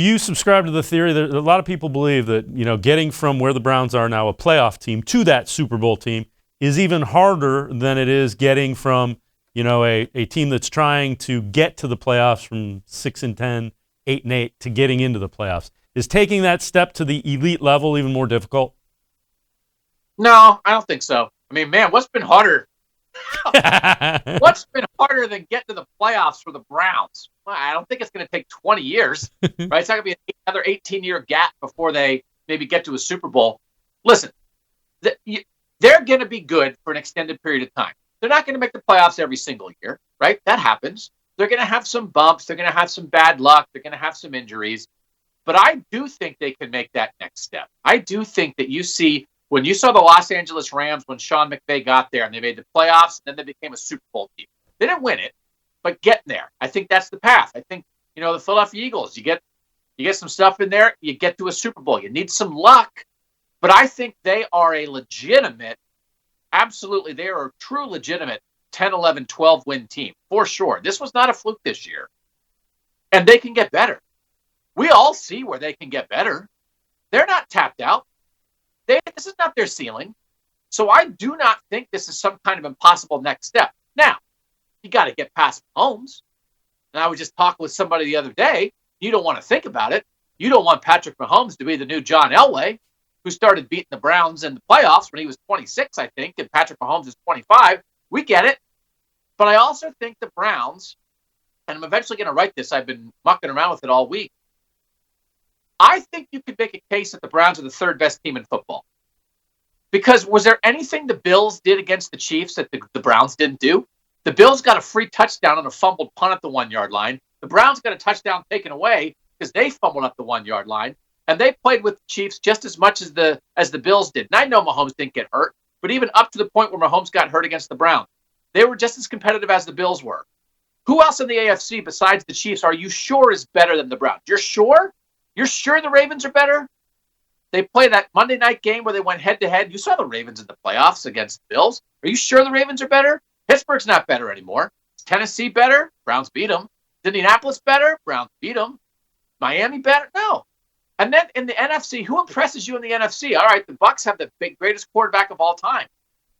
You subscribe to the theory that a lot of people believe that, getting from where the Browns are now, a playoff team, to that Super Bowl team is even harder than it is getting from, a team that's trying to get to the playoffs from 6-10, 8-8 to getting into the playoffs. Is taking that step to the elite level even more difficult? No, I don't think so. I mean, man, what's been harder? What's been harder than getting to the playoffs for the Browns? Well, I don't think it's going to take 20 years, right? It's not going to be another 18-year gap before they maybe get to a Super Bowl. Listen, they're going to be good for an extended period of time. They're not going to make the playoffs every single year, right? That happens. They're going to have some bumps. They're going to have some bad luck. They're going to have some injuries. But I do think they can make that next step. I do think that when you saw the Los Angeles Rams when Sean McVay got there and they made the playoffs, and then they became a Super Bowl team. They didn't win it, but getting there. I think that's the path. I think, the Philadelphia Eagles, you get some stuff in there, you get to a Super Bowl. You need some luck, but I think they are a legitimate, absolutely, they are a true legitimate 10, 11, 12 win team, for sure. This was not a fluke this year, and they can get better. We all see where they can get better. They're not tapped out. This is not their ceiling. So I do not think this is some kind of impossible next step. Now, you got to get past Mahomes. And I was just talking with somebody the other day. You don't want to think about it. You don't want Patrick Mahomes to be the new John Elway, who started beating the Browns in the playoffs when he was 26, I think, and Patrick Mahomes is 25. We get it. But I also think the Browns, and I'm eventually going to write this. I've been mucking around with it all week. I think you could make a case that the Browns are the third best team in football. Because was there anything the Bills did against the Chiefs that the Browns didn't do? The Bills got a free touchdown on a fumbled punt at the 1-yard line. The Browns got a touchdown taken away because they fumbled at the 1-yard line. And they played with the Chiefs just as much as the Bills did. And I know Mahomes didn't get hurt, but even up to the point where Mahomes got hurt against the Browns, they were just as competitive as the Bills were. Who else in the AFC besides the Chiefs are you sure is better than the Browns? You're sure? You're sure the Ravens are better? They played that Monday night game where they went head-to-head. You saw the Ravens in the playoffs against the Bills. Are you sure the Ravens are better? Pittsburgh's not better anymore. Is Tennessee better? Browns beat them. Is Indianapolis better? Browns beat them. Miami better? No. And then in the NFC, who impresses you in the NFC? All right, the Bucs have the greatest quarterback of all time.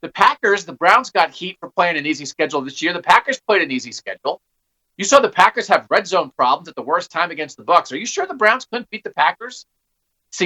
The Packers, the Browns got heat for playing an easy schedule this year. The Packers played an easy schedule. You saw the Packers have red zone problems at the worst time against the Bucs. Are you sure the Browns couldn't beat the Packers?